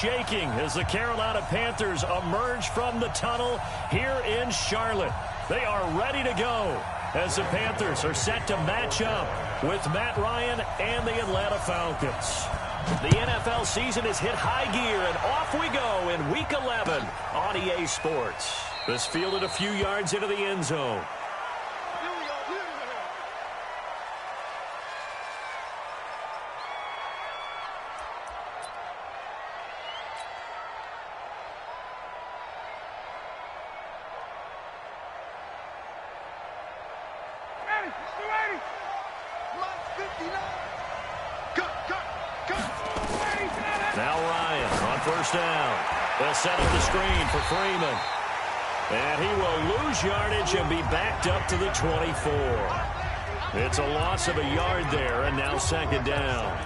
shaking as the Carolina Panthers emerge from the tunnel here in Charlotte. They are ready to go as the Panthers are set to match up with Matt Ryan and the Atlanta Falcons. The NFL season has hit high gear, and off we go in Week 11 on EA Sports. This fielded a few yards into the end zone. Now Ryan on first down. They'll set up the screen for Freeman. And he will lose yardage and be backed up to the 24. It's a loss of a yard there, and now second down.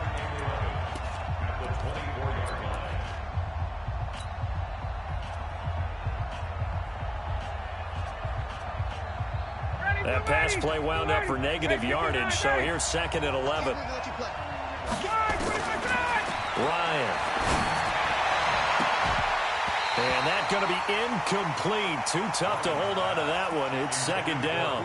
That pass play wound up for negative yardage, so here's second and 11. Ryan. And that's going to be incomplete. Too tough to hold on to that one. It's second down.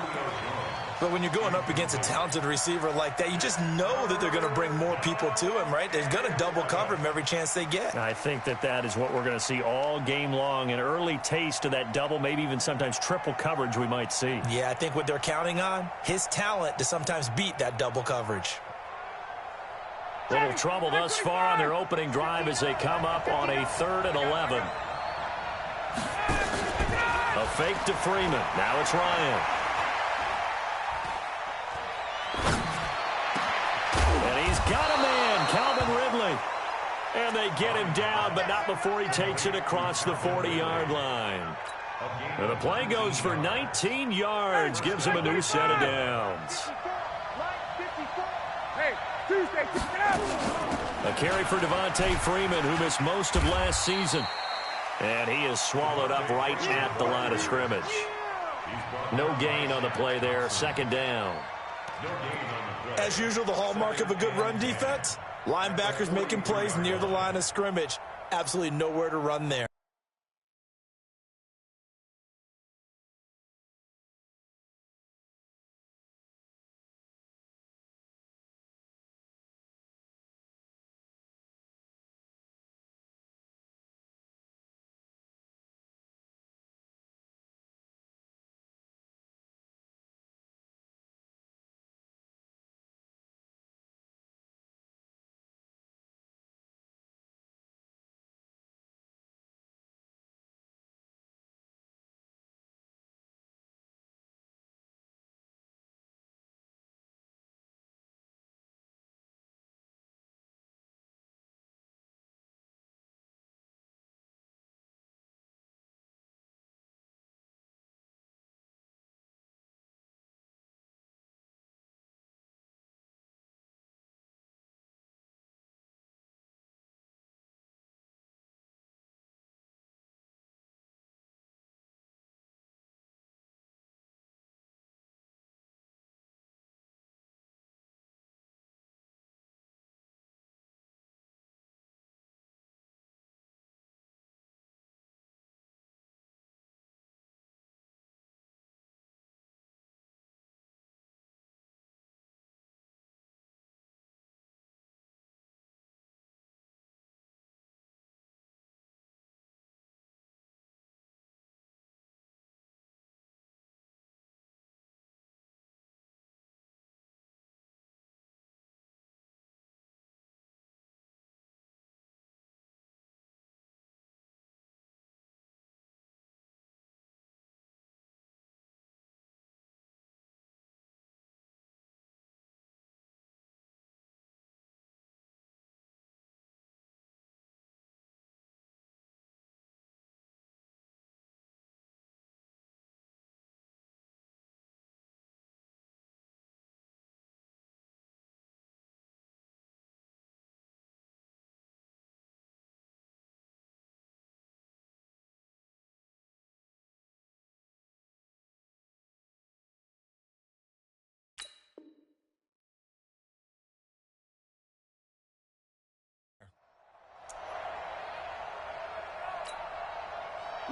But when you're going up against a talented receiver like that, you just know that they're going to bring more people to him, right? They're going to double cover him every chance they get. I think that is what we're going to see all game long. An early taste of that double, maybe even sometimes triple coverage we might see. Yeah, I think what they're counting on, his talent to sometimes beat that double coverage. Little trouble thus far on their opening drive as they come up on a 3rd and 11. A fake to Freeman. Now it's Ryan. And he's got a man, Calvin Ridley. And they get him down, but not before he takes it across the 40-yard line. And the play goes for 19 yards, gives him a new set of downs. A carry for Devontae Freeman, who missed most of last season. And he is swallowed up right at the line of scrimmage. No gain on the play there, second down. As usual, the hallmark of a good run defense, linebackers making plays near the line of scrimmage. Absolutely nowhere to run there.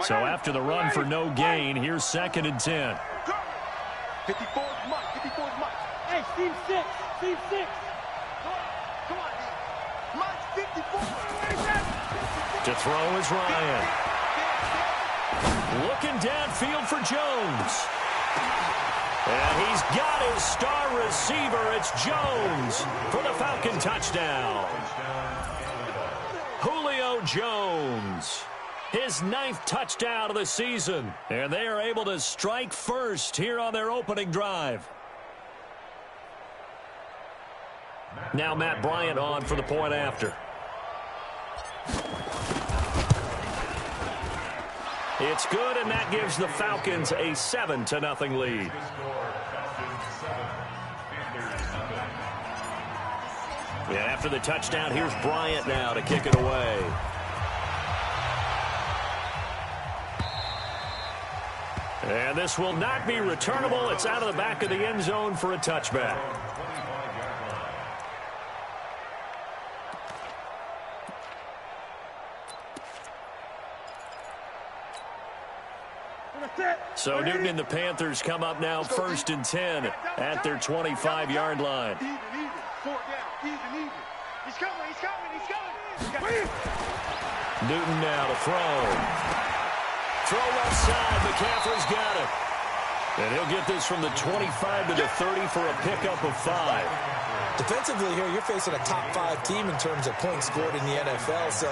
So after the run for no gain, here's 2nd and 10. 54 is Mike. 54 is Mike. Hey, Steve 6. Steve 6. Come on, D. Mike's 54. To throw is Ryan. Looking downfield for Jones. And he's got his star receiver. It's Jones for the Falcon touchdown. Julio Jones. His 9th touchdown of the season. And they are able to strike first here on their opening drive. Now Matt Bryant on for the point after. It's good, and that gives the Falcons a 7-0 lead. And after the touchdown, here's Bryant now to kick it away. And this will not be returnable. It's out of the back of the end zone for a touchback. So Newton and the Panthers come up now 1st and 10 at their 25-yard line. Even. 4 down. Even. He's coming. Newton now to throw. Throw left side. McCaffrey's got it. And he'll get this from the 25 to the 30 for a pickup of 5. Defensively here, you're facing a top 5 team in terms of points scored in the NFL. So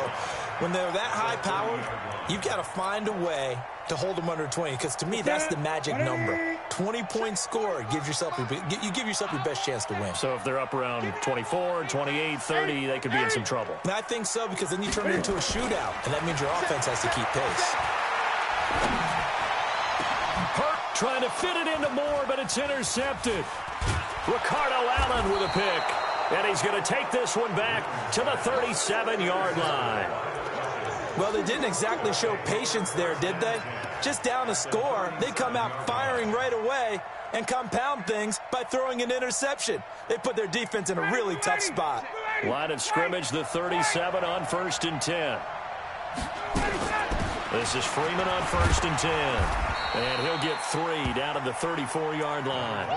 when they're that high-powered, you've got to find a way to hold them under 20. Because to me, that's the magic number. 20 points scored. You give yourself your best chance to win. So if they're up around 24, 28, 30, they could be in some trouble. And I think so, because then you turn it into a shootout, and that means your offense has to keep pace. Hurt trying to fit it into Moore, but it's intercepted. Ricardo Allen with a pick. And he's going to take this one back to the 37-yard line. Well, they didn't exactly show patience there, did they? Just down a score, they come out firing right away and compound things by throwing an interception. They put their defense in a really tough spot. Line of scrimmage, the 37 on 1st and 10. This is Freeman on 1st and 10. And he'll get 3 down to the 34-yard line.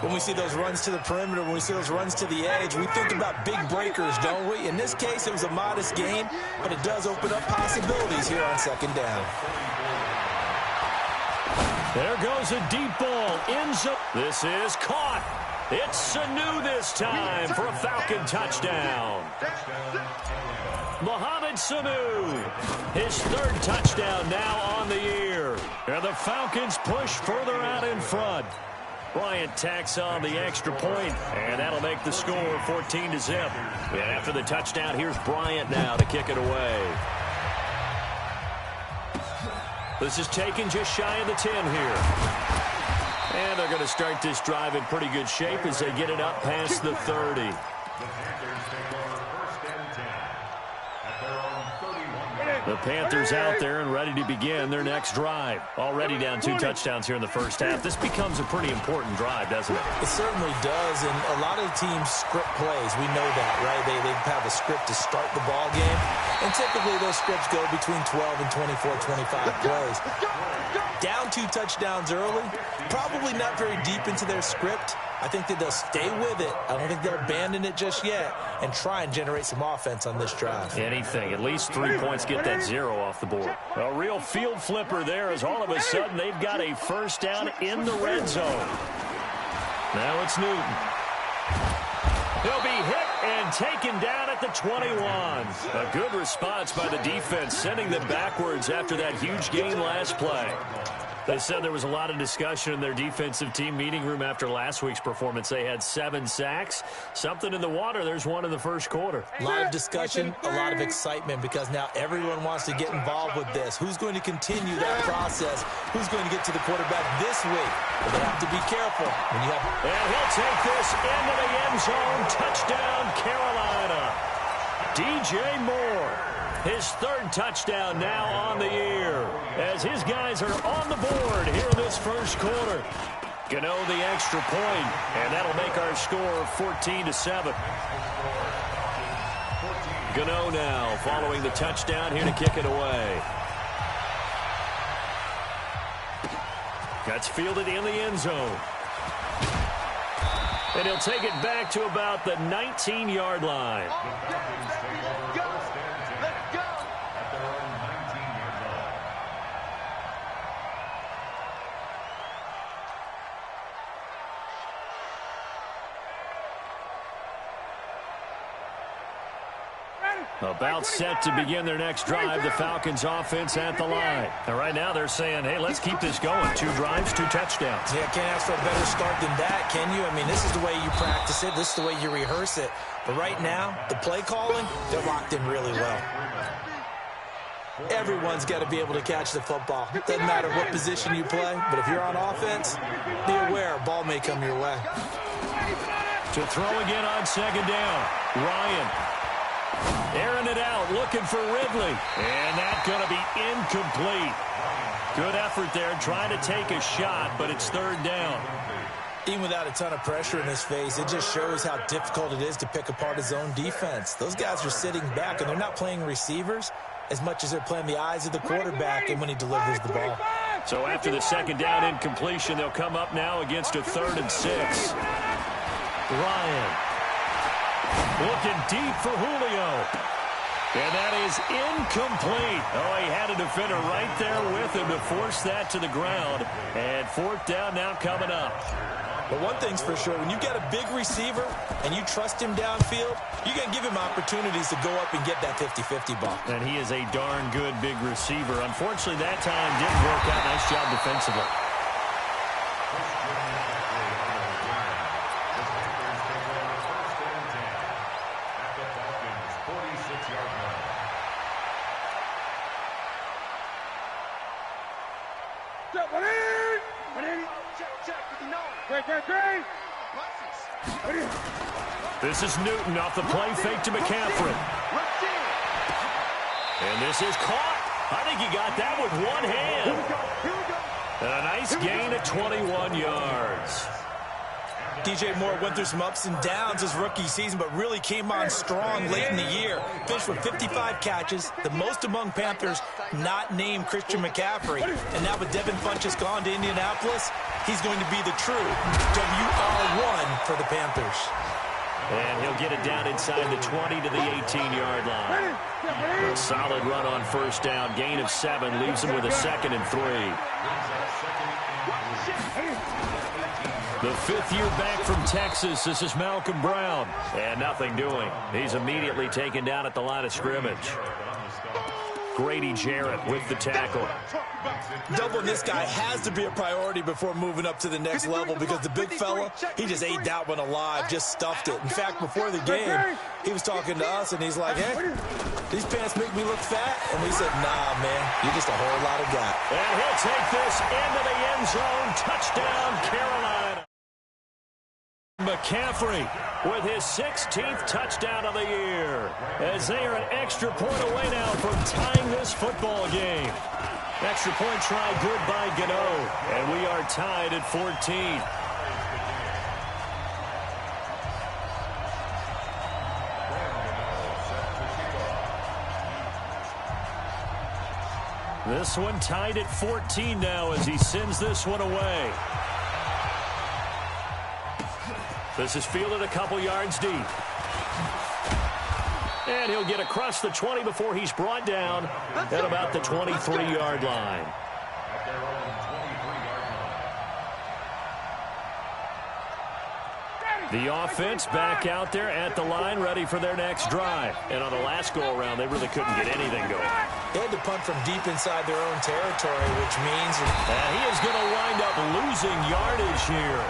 When we see those runs to the perimeter, when we see those runs to the edge, we think about big breakers, don't we? In this case, it was a modest gain, but it does open up possibilities here on 2nd down. There goes a deep ball. End zone. This is caught. It's Sanu this time for a Falcon touchdown. Mohamed Sanu, his 3rd touchdown now on the year. And the Falcons push further out in front. Bryant tacks on the extra point, and that'll make the score 14-0. And after the touchdown, here's Bryant now to kick it away. This is taken just shy of the 10 here. And they're going to start this drive in pretty good shape as they get it up past the 30. The Panthers out there and ready to begin their next drive. Already down 2 touchdowns here in the first half. This becomes a pretty important drive, doesn't it? It certainly does, and a lot of the teams script plays. We know that, right? They have a script to start the ball game, and typically those scripts go between 12 and 24, 25 plays. Down 2 touchdowns early, probably not very deep into their script. I think that they'll stay with it. I don't think they'll abandon it just yet and try and generate some offense on this drive. Anything. At least 3 points, get that 0 off the board. A real field flipper there as all of a sudden they've got a 1st down in the red zone. Now it's Newton. He'll be hit and taken down at the 21. A good response by the defense, sending them backwards after that huge gain last play. They said there was a lot of discussion in their defensive team meeting room after last week's performance. They had 7 sacks. Something in the water. There's one in the first quarter. A lot of discussion, a lot of excitement, because now everyone wants to get involved with this. Who's going to continue that process? Who's going to get to the quarterback this week? But they have to be careful when you have... And he'll take this into the end zone. Touchdown, Carolina. DJ Moore. His 3rd touchdown now on the year as his guys are on the board here in this first quarter. Gano the extra point, and that'll make our score 14-7. Gano now following the touchdown here to kick it away. That's fielded in the end zone. And he'll take it back to about the 19-yard line. About set to begin their next drive, the Falcons offense at the line. And right now they're saying, hey, let's keep this going. 2 drives, 2 touchdowns. Yeah, can't ask for a better start than that, can you? I mean, this is the way you practice it. This is the way you rehearse it. But right now, the play calling, they're locked in really well. Everyone's got to be able to catch the football. Doesn't matter what position you play, but if you're on offense, be aware a ball may come your way. To throw again on second down, Ryan. Airing it out, looking for Ridley. And that's going to be incomplete. Good effort there, trying to take a shot, but it's 3rd down. Even without a ton of pressure in his face, it just shows how difficult it is to pick apart his own defense. Those guys are sitting back, and they're not playing receivers as much as they're playing the eyes of the quarterback and when he delivers the ball. So after the second down incompletion, they'll come up now against a 3rd and 6. Ryan. Looking deep for Julio. And that is incomplete. Oh, he had a defender right there with him to force that to the ground. And 4th down now coming up. But one thing's for sure, when you've got a big receiver and you trust him downfield, you're going to give him opportunities to go up and get that 50-50 ball. And he is a darn good big receiver. Unfortunately, that time didn't work out. Nice job defensively. This is Newton off the play fake to McCaffrey. And this is caught. I think he got that with one hand. And a nice gain at 21 yards. DJ Moore went through some ups and downs his rookie season, but really came on strong late in the year. Finished with 55 catches, the most among Panthers not named Christian McCaffrey. And now with Devin Funchess gone to Indianapolis, he's going to be the true WR1 for the Panthers. And he'll get it down inside the 20 to the 18-yard line. A solid run on 1st down. Gain of 7 leaves him with a 2nd and 3. The 5th year back from Texas. This is Malcolm Brown. And nothing doing. He's immediately taken down at the line of scrimmage. Grady Jarrett with the tackle. Doubling this guy has to be a priority before moving up to the next level because the big fella, he just ate that one alive, just stuffed it. In fact, before the game, he was talking to us, and he's like, hey, these pants make me look fat? And we said, nah, man, you're just a whole lot of guy. And he'll take this into the end zone. Touchdown, Carolina. McCaffrey with his 16th touchdown of the year, as they are an extra point away now from tying this football game. Extra point try good by Gano, and we are tied at 14. This one tied at 14 now as he sends this one away. This is fielded a couple yards deep. And he'll get across the 20 before he's brought down at about the 23-yard line. The offense back out there at the line, ready for their next drive. And on the last go-around, they really couldn't get anything going. They had to punt from deep inside their own territory, which means he is going to wind up losing yardage here,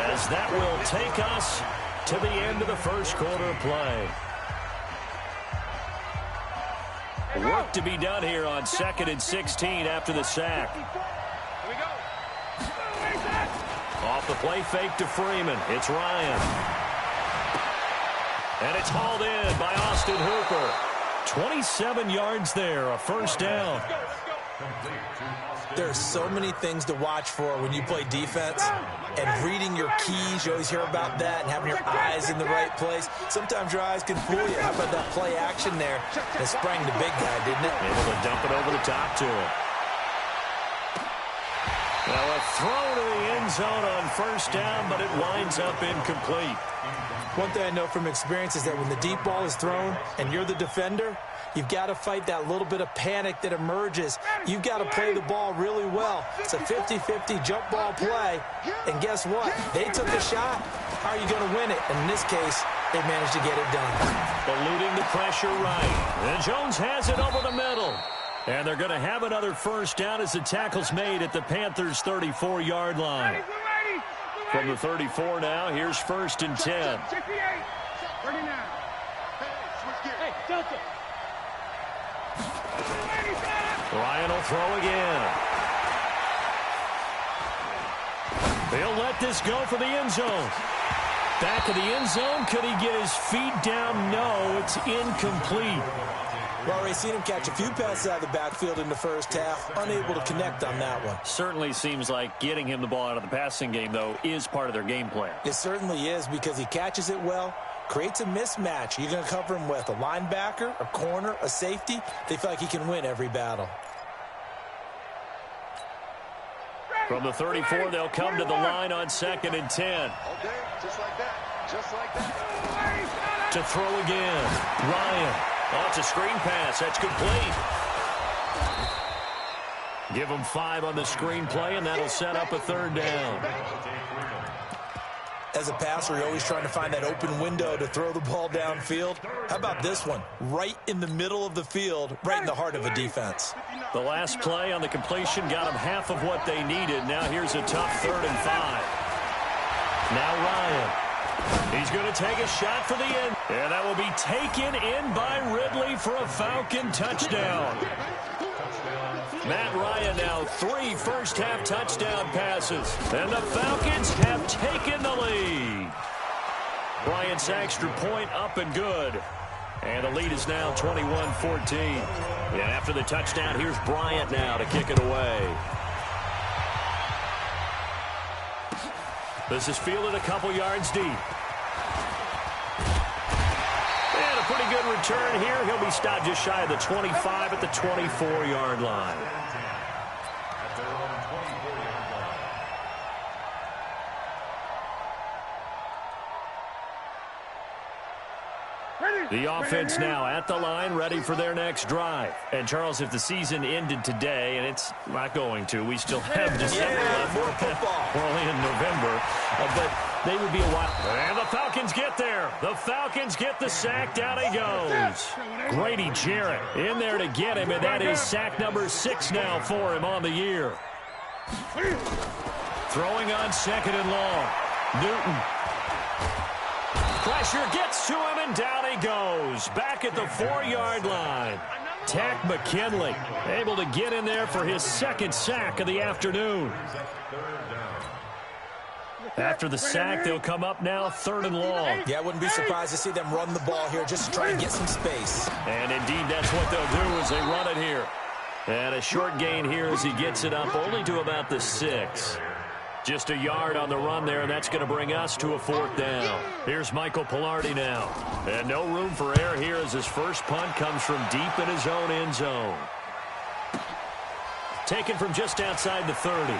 as that will take us to the end of the first quarter of play. Work to be done here on 2nd and 16 after the sack. Off the play fake to Freeman. It's Ryan. And it's hauled in by Austin Hooper. 27 yards there, a 1st down. There are so many things to watch for when you play defense, and reading your keys, you always hear about that, and having your eyes in the right place. Sometimes your eyes can fool you. How about that play action there? It sprang the big guy, didn't it? Able to dump it over the top to him. Now a throw to the end zone on first down, but it winds up incomplete. One thing I know from experience is that when the deep ball is thrown and you're the defender, you've got to fight that little bit of panic that emerges. You've got to play the ball really well. It's a 50-50 jump ball play. And guess what? They took a shot. How are you going to win it? And in this case, they managed to get it done. Eluding the pressure right. And Jones has it over the middle. And they're going to have another first down as the tackle's made at the Panthers' 34-yard line. From the 34 now, here's 1st and 10. Check the 8. 39. Hey, Delta. Ryan will throw again. They'll let this go for the end zone. Back of the end zone. Could he get his feet down? No, it's incomplete. Well, we've seen him catch a few passes out of the backfield in the first half, unable to connect on that one. Certainly seems like getting him the ball out of the passing game, though, is part of their game plan. It certainly is, because he catches it well, creates a mismatch. You're going to cover him with a linebacker, a corner, a safety. They feel like he can win every battle. From the 34, they'll come to the line on 2nd and 10. Okay, just like that. Just like that. To throw again. Ryan. Oh, it's a screen pass. That's complete. Give them 5 on the screen play, and that'll set up a 3rd down. As a passer, you're always trying to find that open window to throw the ball downfield. How about this one? Right in the middle of the field, right in the heart of a defense. The last play on the completion got them half of what they needed. Now here's a tough 3rd and 5. Now Ryan. He's going to take a shot for the end. And that will be taken in by Ridley for a Falcon touchdown. Matt Ryan now 3 first-half touchdown passes. And the Falcons have taken the lead. Bryant's extra point up and good. And the lead is now 21-14. And after the touchdown, here's Bryant now to kick it away. This is fielded a couple yards deep. And a pretty good return here. He'll be stopped just shy of the 25 at the 24-yard line. The offense now at the line, ready for their next drive. And, Charles, if the season ended today, and it's not going to, we still have December left. More football. We're only in November, but they would be a while. And the Falcons get there. The Falcons get the sack. Down he goes. Grady Jarrett in there to get him, and that is sack number 6 now for him on the year. Throwing on 2nd and long. Newton. Pressure gets to him, and down he goes. Back at the 4-yard line. Tack McKinley able to get in there for his 2nd sack of the afternoon. After the sack, they'll come up now 3rd and long. Yeah, I wouldn't be surprised to see them run the ball here just to try and get some space. And indeed, that's what they'll do as they run it here. And a short gain here as he gets it up only to about the 6. Just a yard on the run there, and that's going to bring us to a 4th down. Here's Michael Pilardi now. And no room for error here as his first punt comes from deep in his own end zone. Taken from just outside the 30.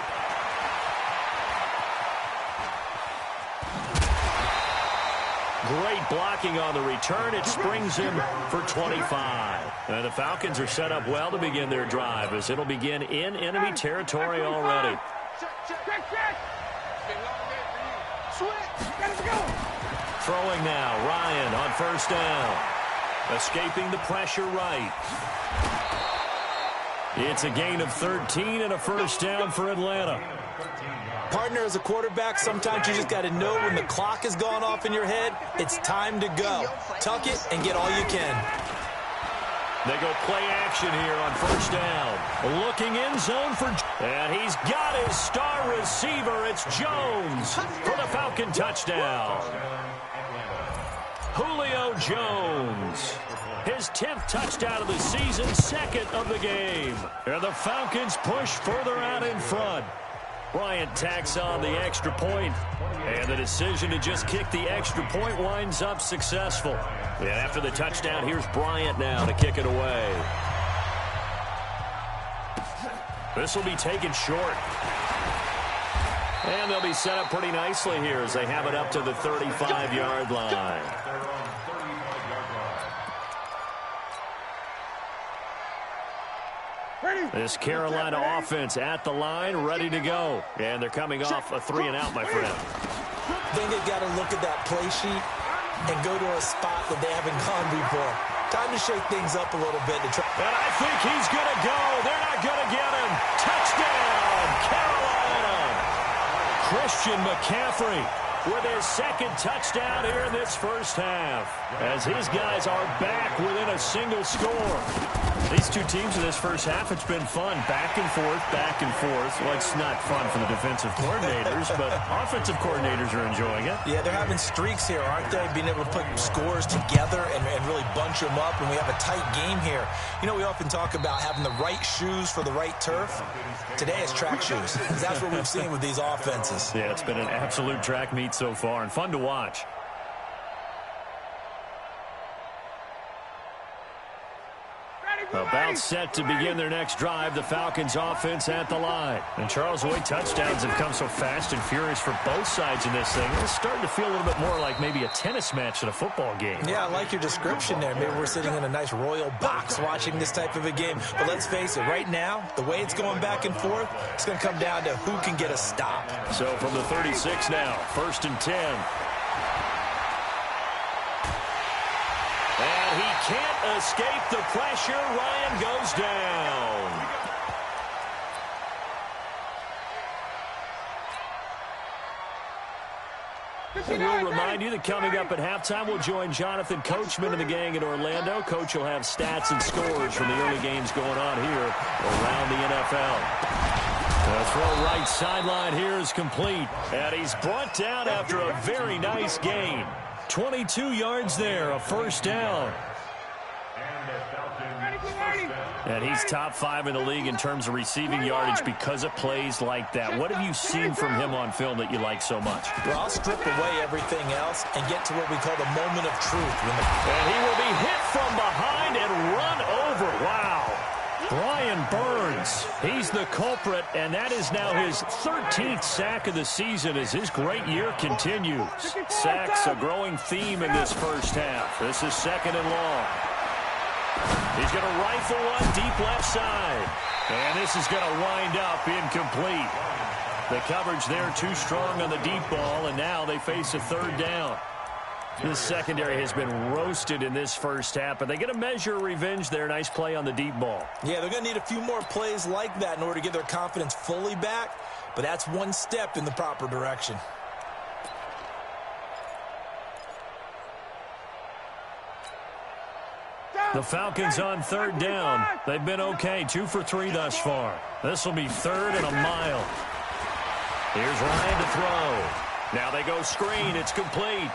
Great blocking on the return. It springs him for 25. And the Falcons are set up well to begin their drive as it'll begin in enemy territory already. Throwing now, Ryan on 1st down. Escaping the pressure right. It's a gain of 13 and a 1st down for Atlanta. Partner, as a quarterback, sometimes you just got to know when the clock has gone off in your head, it's time to go. Tuck it and get all you can. They go play action here on 1st down. Looking in zone for... And he's got his star receiver. It's Jones for the Falcon touchdown. Julio Jones. his 10th touchdown of the season, 2nd of the game. And the Falcons push further out in front. Bryant tacks on the extra point, and the decision to just kick the extra point winds up successful. And after the touchdown, here's Bryant now to kick it away. This will be taken short. And they'll be set up pretty nicely here as they have it up to the 35-yard line. This Carolina offense at the line, ready to go. And they're coming off a 3-and-out, my friend. I think they've got to look at that play sheet and go to a spot that they haven't gone before. Time to shake things up a little bit. And I think he's going to go. They're not going to get him. Touchdown, Carolina. Christian McCaffrey with his 2nd touchdown here in this first half, as his guys are back within a single score. These two teams in this first half, it's been fun. Back and forth, back and forth. Well, it's not fun for the defensive coordinators, but offensive coordinators are enjoying it. Yeah, they're having streaks here, aren't they? Being able to put scores together and really bunch them up, and we have a tight game here. You know, we often talk about having the right shoes for the right turf. Today it's track shoes, because that's what we've seen with these offenses. Yeah, it's been an absolute track meet so far, and fun to watch. About set to begin their next drive, the Falcons offense at the line. And Charles, the way touchdowns have come so fast and furious for both sides in this thing, it's starting to feel a little bit more like maybe a tennis match than a football game. Yeah, I like your description there. Maybe we're sitting in a nice royal box watching this type of a game. But let's face it, right now, the way it's going back and forth, it's going to come down to who can get a stop. So from the 36 now, 1st and 10. And he can't escape the pressure. Ryan goes down. And we'll remind you that coming up at halftime, we'll join Jonathan Coachman and the gang in Orlando. Coach will have stats and scores from the early games going on here around the NFL. The throw right sideline here is complete. And he's brought down after a very nice gain. 22 yards there, a 1st down. And he's top 5 in the league in terms of receiving yardage because of plays like that. What have you seen from him on film that you like so much? Well, I'll strip away everything else and get to what we call the moment of truth. And he will be hit from behind and run over. Wow. Brian Burns, he's the culprit, and that is now his 13th sack of the season as his great year continues. Sacks a growing theme in this first half. This is 2nd and long. He's going to rifle one deep left side. And this is going to wind up incomplete. The coverage there too strong on the deep ball, and now they face a 3rd down. This secondary has been roasted in this first half, but they get a measure of revenge there. Nice play on the deep ball. Yeah, they're going to need a few more plays like that in order to get their confidence fully back, but that's one step in the proper direction. The Falcons on 3rd down. They've been okay, 2 for 3 thus far. This will be 3rd and a mile. Here's Ryan to throw. Now they go screen. It's complete.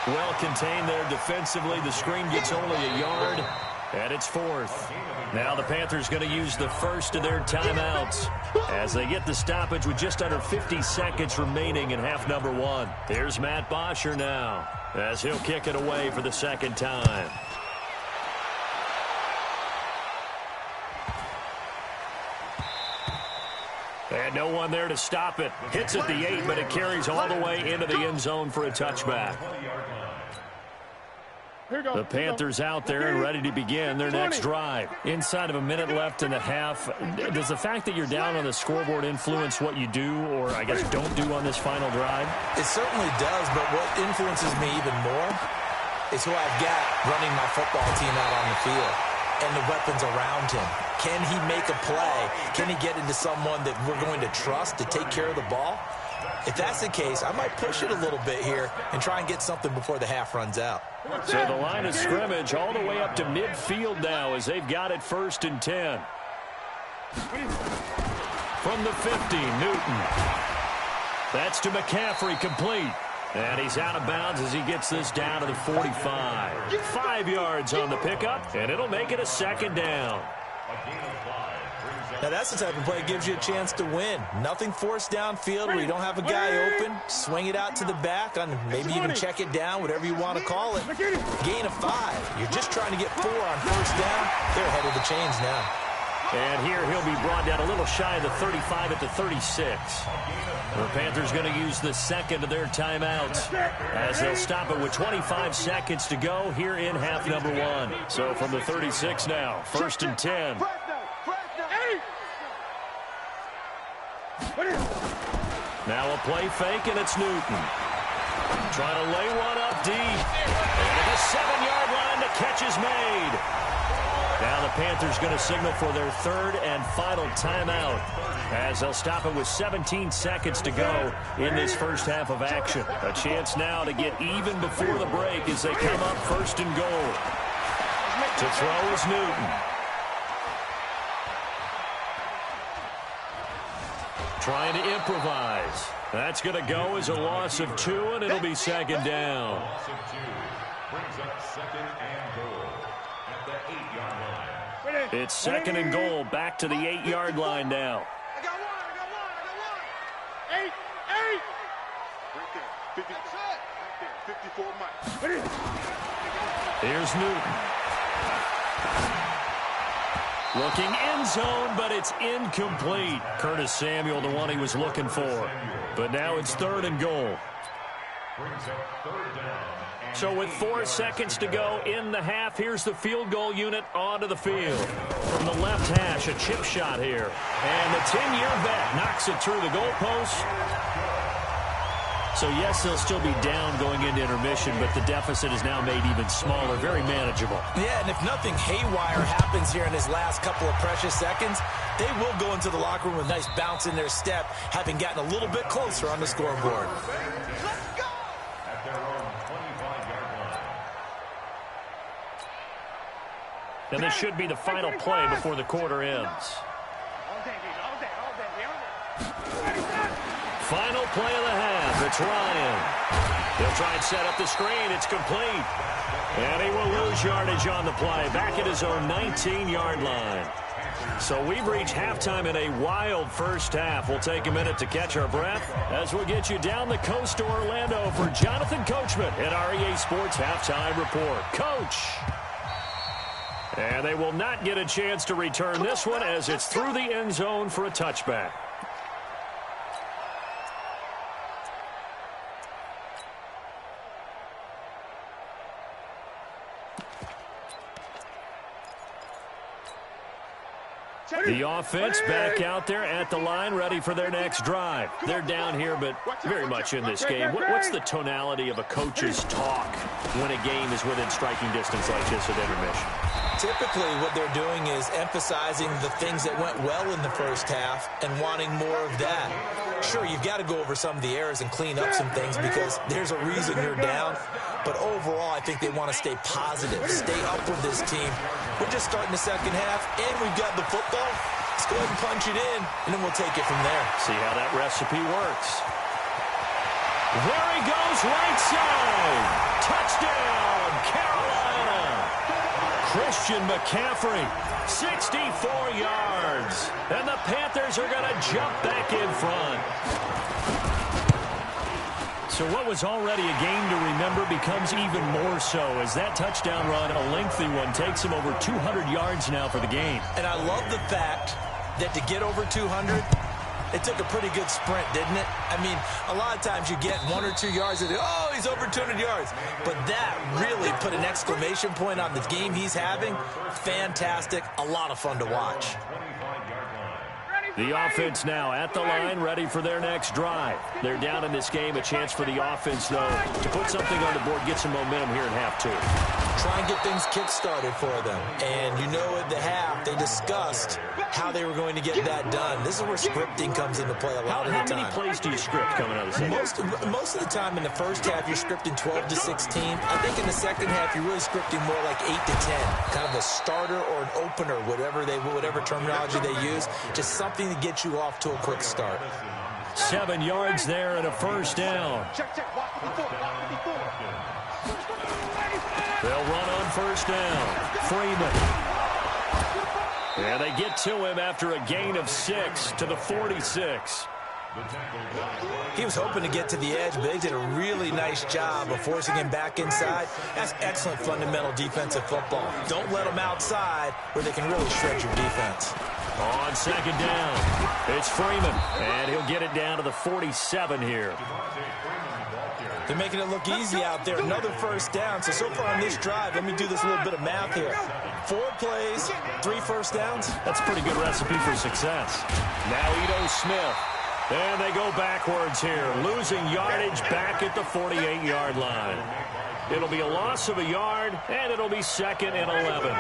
Well contained there defensively. The screen gets only a yard, and it's 4th. Now the Panthers going to use the first of their timeouts as they get the stoppage with just under 50 seconds remaining in half number 1. Here's Matt Bosher now as he'll kick it away for the 2nd time. And no one there to stop it. Hits at the 8, but it carries all the way into the end zone for a touchback. The Panthers out there and ready to begin their next drive. Inside of a minute left in the half, does the fact that you're down on the scoreboard influence what you do or, I guess, don't do on this final drive? It certainly does, but what influences me even more is who I've got running my football team out on the field and the weapons around him. Can he make a play? Can he get into someone that we're going to trust to take care of the ball? If that's the case, I might push it a little bit here and try and get something before the half runs out. So the line of scrimmage all the way up to midfield now as they've got it 1st and 10. From the 50, Newton. That's to McCaffrey, complete. And he's out of bounds as he gets this down to the 45. 5 yards on the pickup, and it'll make it a second down. Now, that's the type of play that gives you a chance to win. Nothing forced downfield where you don't have a guy open. Swing it out to the back, on maybe even check it down, whatever you want to call it. Gain of 5. You're just trying to get 4 on first down. They're ahead of the chains now. And here he'll be brought down a little shy of the 35 at the 36. The Panthers going to use the second of their timeouts as they'll stop it with 25 seconds to go here in half number 1. So from the 36 now, 1st and 10. Now a play fake, and it's Newton. Trying to lay one up deep. And the 7-yard line, the catch is made. Now the Panthers going to signal for their 3rd and final timeout as they'll stop it with 17 seconds to go in this first half of action. A chance now to get even before the break as they come up 1st and goal. To throw is Newton. Trying to improvise. That's going to go as a loss of 2, and it'll be second down. It's 2nd and goal, back to the 8-yard line now. I got one. 8. Right there. 54 miles. Here's Newton. Looking end zone, but it's incomplete. Curtis Samuel, the one he was looking for. But now it's 3rd and goal. So with 4 seconds to go in the half, here's the field goal unit onto the field. From the left hash, a chip shot here. And the 10-year vet knocks it through the goalpost. So, yes, they'll still be down going into intermission, but the deficit is now made even smaller, very manageable. Yeah, and if nothing haywire happens here in his last couple of precious seconds, they will go into the locker room with a nice bounce in their step, having gotten a little bit closer on the scoreboard. And this should be the final play before the quarter ends. Final play of the half. It's Ryan. He'll try and set up the screen. It's complete. And he will lose yardage on the play. Back at his own 19-yard line. So we've reached halftime in a wild first half. We'll take a minute to catch our breath as we get you down the coast to Orlando for Jonathan Coachman at REA Sports Halftime Report. Coach. And they will not get a chance to return this one as it's through the end zone for a touchback. The offense back out there at the line, ready for their next drive. They're down here, but very much in this game. What's the tonality of a coach's talk when a game is within striking distance like this at intermission? Typically, what they're doing is emphasizing the things that went well in the first half and wanting more of that. Sure, you've got to go over some of the errors and clean up some things because there's a reason you're down. But overall, I think they want to stay positive, stay up with this team. We're just starting the second half, and we've got the football. Let's go ahead and punch it in, and then we'll take it from there. See how that recipe works. There he goes, right side. Touchdown, Carolina. Christian McCaffrey, 64 yards. And the Panthers are going to jump back in front. So what was already a game to remember becomes even more so as that touchdown run, a lengthy one, takes him over 200 yards now for the game. And I love the fact that to get over 200, it took a pretty good sprint, didn't it? I mean, a lot of times you get 1 or 2 yards and, oh, he's over 200 yards. But that really put an exclamation point on the game he's having. Fantastic. A lot of fun to watch. The offense now at the line, ready for their next drive. They're down in this game. A chance for the offense, though, to put something on the board, get some momentum here in half 2. Try and get things kick-started for them. And you know at the half, they discussed how they were going to get that done. This is where scripting comes into play a lot of the time. How many plays do you script coming out of the second? Most of the time in the first half, you're scripting 12 to 16. I think in the second half, you're really scripting more like 8 to 10. Kind of a starter or an opener, whatever terminology they use. Just something to get you off to a quick start. 7 yards there and a first down. Check. Walk 54. They'll run on first down. Freeman. And they get to him after a gain of 6 to the 46. He was hoping to get to the edge, but they did a really nice job of forcing him back inside. That's excellent fundamental defensive football. Don't let them outside where they can really shred your defense. On second down, it's Freeman, and he'll get it down to the 47 here. They're making it look easy out there. Another first down. So far on this drive, let me do this little bit of math here. 4 plays, 3 first downs. That's a pretty good recipe for success. Now Ito Smith. And they go backwards here, losing yardage back at the 48-yard line. It'll be a loss of a yard, and it'll be 2nd and 11.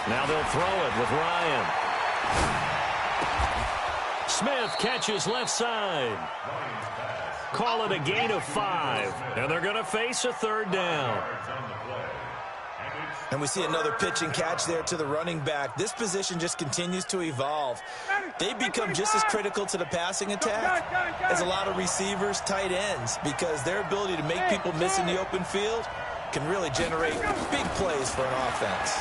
Now they'll throw it with Ryan. Smith catches left side. Call it a gain of 5, and they're going to face a 3rd down. And we see another pitch and catch there to the running back. This position just continues to evolve. They become just as critical to the passing attack as a lot of receivers, tight ends, because their ability to make people miss in the open field can really generate big plays for an offense.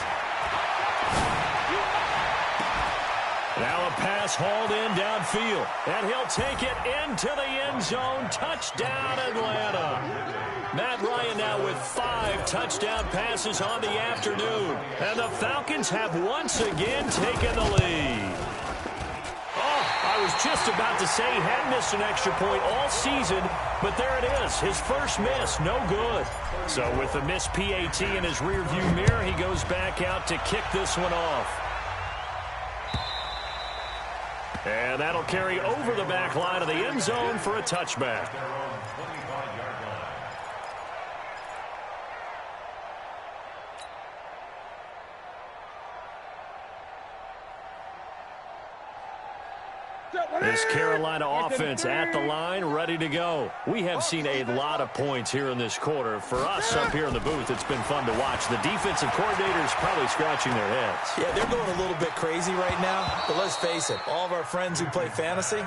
Now a pass hauled in downfield, and he'll take it into the end zone. Touchdown, Atlanta. Matt Ryan now with 5 touchdown passes on the afternoon. And the Falcons have once again taken the lead. Oh, I was just about to say he hadn't missed an extra point all season, but there it is. His first miss, no good. So with the missed PAT in his rearview mirror, he goes back out to kick this one off. And that'll carry over the back line of the end zone for a touchback. This Carolina offense at the line, ready to go. We have seen a lot of points here in this quarter. For us up here in the booth, it's been fun to watch. The defensive coordinators probably scratching their heads. Yeah, they're going a little bit crazy right now. But let's face it, all of our friends who play fantasy,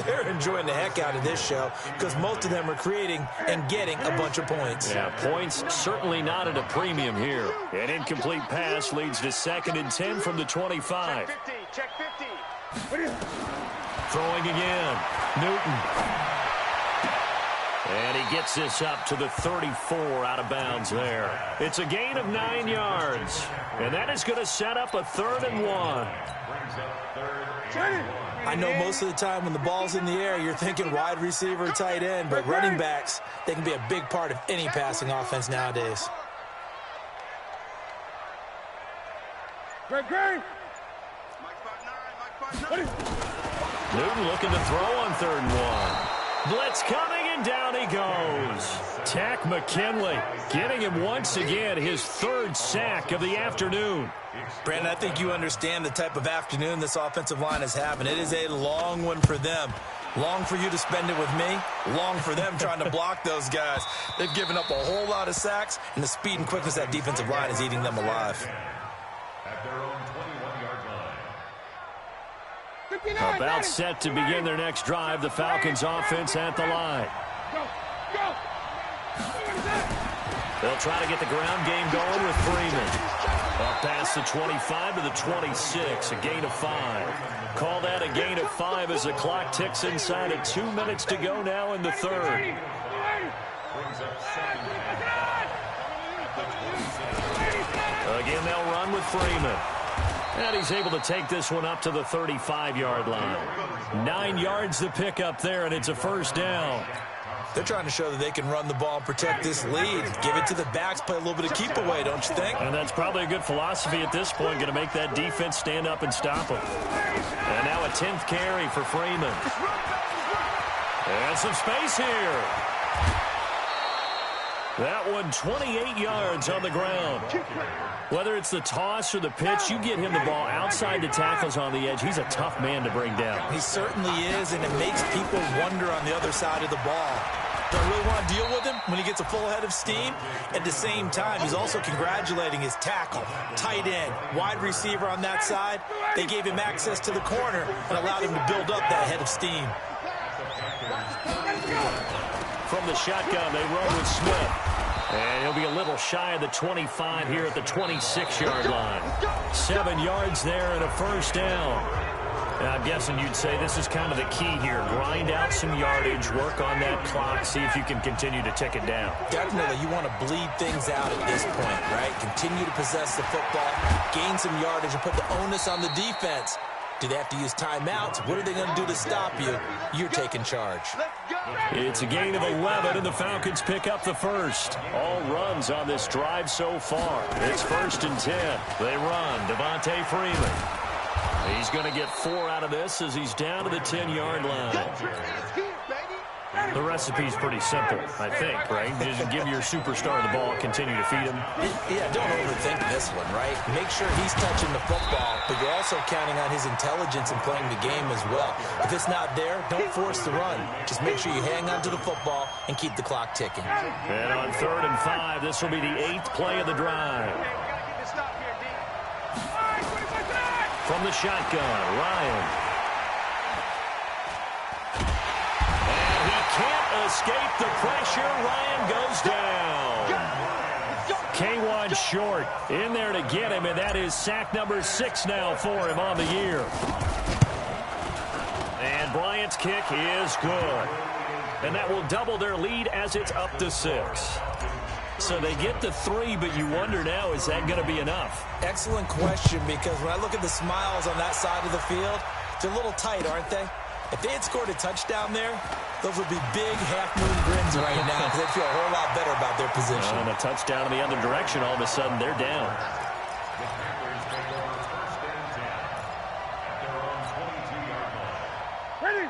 they're enjoying the heck out of this show because most of them are creating and getting a bunch of points. Yeah, points certainly not at a premium here. An incomplete pass leads to 2nd and 10 from the 25. Check 50. Throwing again. Newton. And he gets this up to the 34 out of bounds there. It's a gain of 9 yards. And that is going to set up a 3rd and 1. I know most of the time when the ball's in the air, you're thinking wide receiver, tight end, but running backs, they can be a big part of any passing offense nowadays. Newton looking to throw on 3rd and 1. Blitz coming, and down he goes. Tack McKinley getting him once again his 3rd sack of the afternoon. Brandon, I think you understand the type of afternoon this offensive line is having. It is a long one for them. Long for you to spend it with me. Long for them trying to block those guys. They've given up a whole lot of sacks, and the speed and quickness of that defensive line is eating them alive. About set to begin their next drive, the Falcons offense at the line. They'll try to get the ground game going with Freeman. Up past the 25 to the 26, a gain of 5. Call that a gain of 5 as the clock ticks inside of 2 minutes to go now in the 3rd. Again, they'll run with Freeman. And he's able to take this one up to the 35-yard line. 9 yards to pick up there, and it's a 1st down. They're trying to show that they can run the ball and protect this lead. Give it to the backs, play a little bit of keep away, don't you think? And that's probably a good philosophy at this point, going to make that defense stand up and stop them. And now a 10th carry for Freeman. And some space here. That one 28 yards on the ground. Whether it's the toss or the pitch, you get him the ball outside the tackles on the edge. He's a tough man to bring down. He certainly is, and it makes people wonder on the other side of the ball. Do I really want to to deal with him when he gets a full head of steam. At the same time, he's also congratulating his tackle, tight end, wide receiver on that side. They gave him access to the corner and allowed him to build up that head of steam. From the shotgun, they run with Smith. And he'll be a little shy of the 25 here at the 26-yard line. 7 yards there and a first down. And I'm guessing you'd say this is kind of the key here. Grind out some yardage, work on that clock, see if you can continue to tick it down. Definitely, you want to bleed things out at this point, right? Continue to possess the football, gain some yardage, and put the onus on the defense. Do they have to use timeouts? What are they going to do to stop you? You're taking charge. It's a gain of 11, and the Falcons pick up the first. All runs on this drive so far. It's 1st and 10. They run. Devontae Freeman. He's going to get 4 out of this as he's down to the 10-yard line. The recipe's pretty simple, I think, right? Just give your superstar the ball, continue to feed him. Yeah, don't overthink this one, right? Make sure he's touching the football, but you're also counting on his intelligence in playing the game as well. If it's not there, don't force the run. Just make sure you hang on to the football and keep the clock ticking. And on 3rd and 5, this will be the 8th play of the drive. From the shotgun, Ryan. Can't escape the pressure. Ryan goes down. K1 short in there to get him, and that is sack number 6 now for him on the year. And Bryant's kick is good. And that will double their lead as it's up to 6. So they get to 3, but you wonder now, is that going to be enough? Excellent question, because when I look at the smiles on that side of the field, they're a little tight, aren't they? If they had scored a touchdown there, those would be big half-moon grins right now because they'd feel a whole lot better about their position. And a touchdown in the other direction, all of a sudden they're down.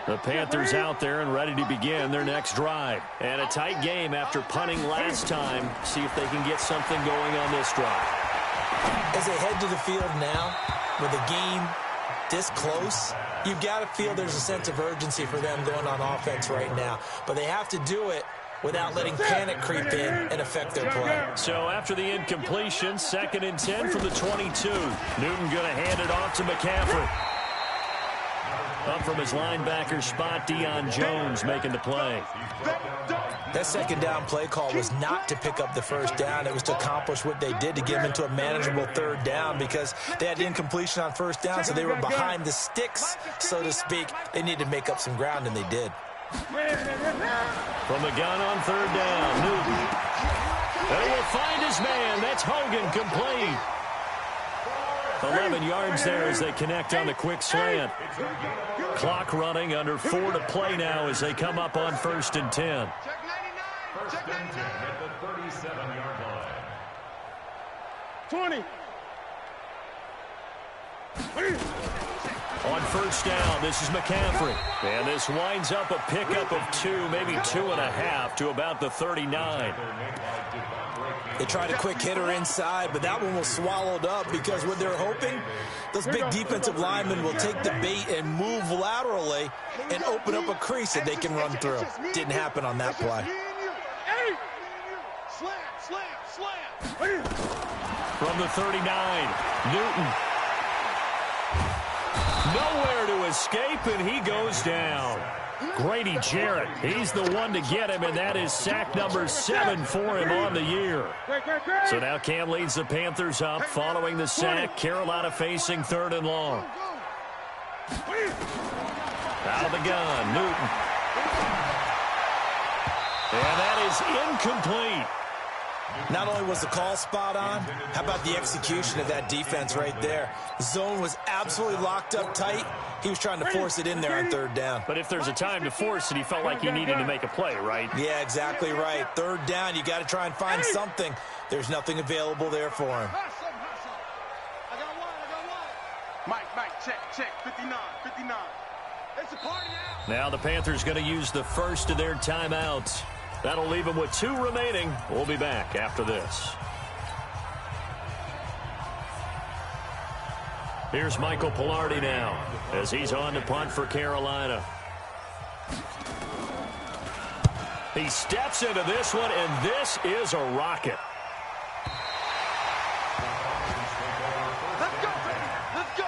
The Panthers out there and ready to begin their next drive. And a tight game after punting last time. See if they can get something going on this drive. As they head to the field now, with the game this close, you've got to feel there's a sense of urgency for them going on offense right now. But they have to do it without letting panic creep in and affect their play. So after the incompletion, 2nd and 10 from the 22. Newton going to hand it off to McCaffrey. Up from his linebacker spot, Deion Jones making the play. That 2nd down play call was not to pick up the first down. It was to accomplish what they did to get them into a manageable 3rd down because they had incompletion on 1st down, so they were behind the sticks, so to speak. They needed to make up some ground, and they did. From the gun on 3rd down, Newton. And he will find his man. That's Hogan, complete. 11 yards there as they connect on the quick slant. Clock running, under 4 to play now as they come up on 1st and 10. First and 10 at the 37-yard line. 20. On 1st down, this is McCaffrey. And this winds up a pickup of 2, maybe 2.5 to about the 39. They tried a quick hitter inside, but that one was swallowed up because what they're hoping, those big defensive linemen will take the bait and move laterally and open up a crease that they can run through. Didn't happen on that play. From the 39, Newton. Nowhere to escape, and he goes down. Grady Jarrett, he's the one to get him, and that is sack number 7 for him on the year. So now Cam leads the Panthers up following the sack. Carolina facing 3rd and long. Out of the gun, Newton. And that is incomplete. Not only was the call spot on, how about the execution of that defense right there? The zone was absolutely locked up tight. He was trying to force it in there on 3rd down. But if there's a time to force it, he felt like he needed to make a play, right? Yeah, exactly right. 3rd down, you got to try and find something. There's nothing available there for him. I got one. Mike, check. 59. It's a party now. Now the Panthers going to use the first of their timeouts. That'll leave them with 2 remaining. We'll be back after this. Here's Michael Pilardi now as he's on to punt for Carolina. He steps into this one, and this is a rocket. Let's go, baby. Let's go.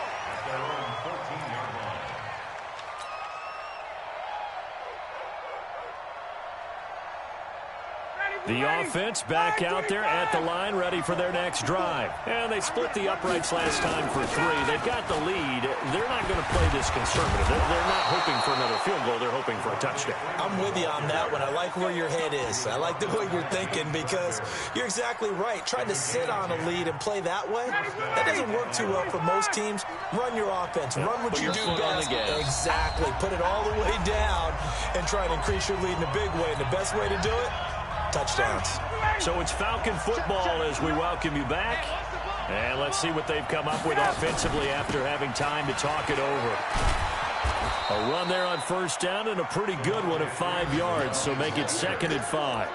The offense back out there at the line, ready for their next drive. And they split the uprights last time for 3. They've got the lead. They're not going to play this conservative. They're not hoping for another field goal. They're hoping for a touchdown. I'm with you on that one. I like where your head is. I like the way you're thinking because you're exactly right. Trying to sit on a lead and play that way, that doesn't work too well for most teams. Run your offense. Run what you do best. Exactly. Put it all the way down and try and increase your lead in a big way. And the best way to do it, touchdowns. So it's Falcon football as we welcome you back. And let's see what they've come up with offensively after having time to talk it over. A run there on first down and a pretty good one of 5 yards, so make it 2nd and 5.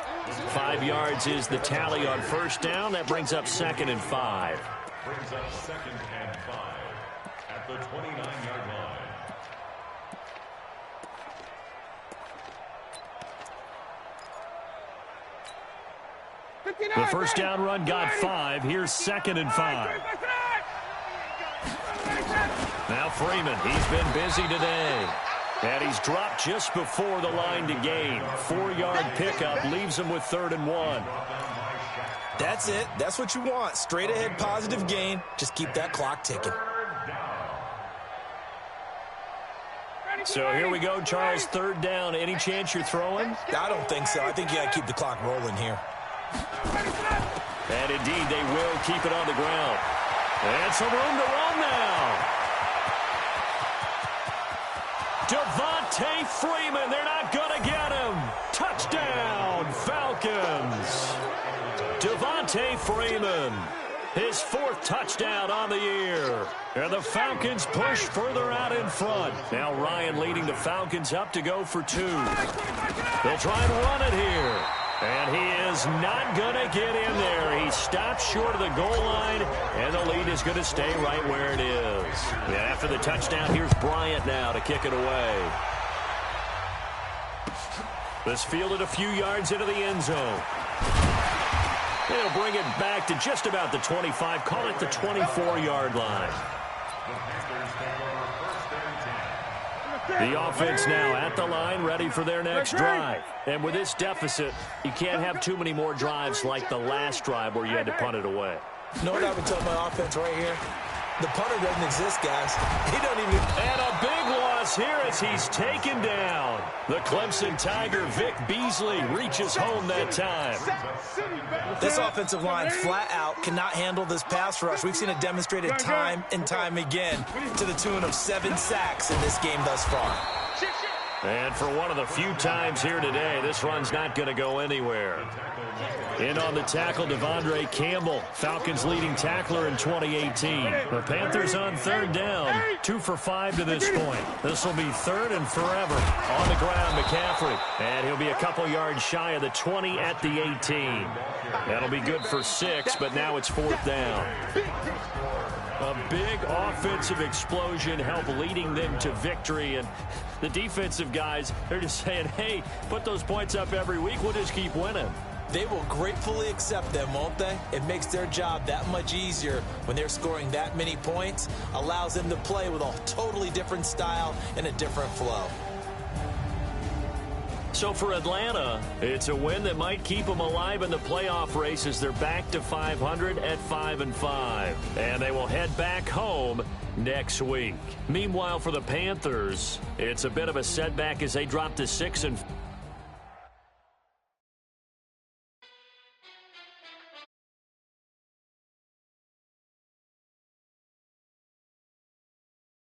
5 yards is the tally on first down. That brings up 2nd and 5. Brings up 2nd and 5 at the 29-yard line. The first down run got 5. Here's 2nd and 5. Now Freeman, he's been busy today. And he's dropped just before the line to gain. 4-yard pickup leaves him with 3rd and 1. That's it. That's what you want. Straight ahead positive gain. Just keep that clock ticking. So here we go, Charles, 3rd down. Any chance you're throwing? I don't think so. I think you got to keep the clock rolling here. And indeed, they will keep it on the ground. And some room to run now. Devontae Freeman, they're not going to get him. Touchdown, Falcons. Devontae Freeman, his 4th touchdown on the year. And the Falcons push further out in front. Now Ryan leading the Falcons up to go for 2. They'll try and run it here. And he is not going to get in there. He stops short of the goal line, and the lead is going to stay right where it is. And after the touchdown, here's Bryant now to kick it away. This fielded a few yards into the end zone. They'll bring it back to just about the 25. Call it the 24-yard line. The offense now at the line, ready for their next drive. And with this deficit, you can't have too many more drives like the last drive where you had to punt it away. You know what I would tell my offense right here? The punter doesn't exist, guys. He don't even... And a big loss here as he's taken down. The Clemson Tiger, Vic Beasley, reaches home that time. This offensive line flat out cannot handle this pass rush. We've seen it demonstrated time and time again to the tune of 7 sacks in this game thus far. And for one of the few times here today, this run's not going to go anywhere. In on the tackle, Devondre Campbell, Falcons' leading tackler in 2018. The Panthers on 3rd down, 2 for 5 to this point. This will be 3rd and forever. On the ground, McCaffrey, and he'll be a couple yards shy of the 20 at the 18. That'll be good for 6, but now it's 4th down. A big offensive explosion helped leading them to victory, and the defensive guys, they're just saying, hey, put those points up every week, we'll just keep winning. They will gratefully accept them, won't they? It makes their job that much easier when they're scoring that many points, allows them to play with a totally different style and a different flow. So for Atlanta, it's a win that might keep them alive in the playoff race as they're back to 500 at 5-5. And they will head back home next week. Meanwhile, for the Panthers, it's a bit of a setback as they drop to 6-4.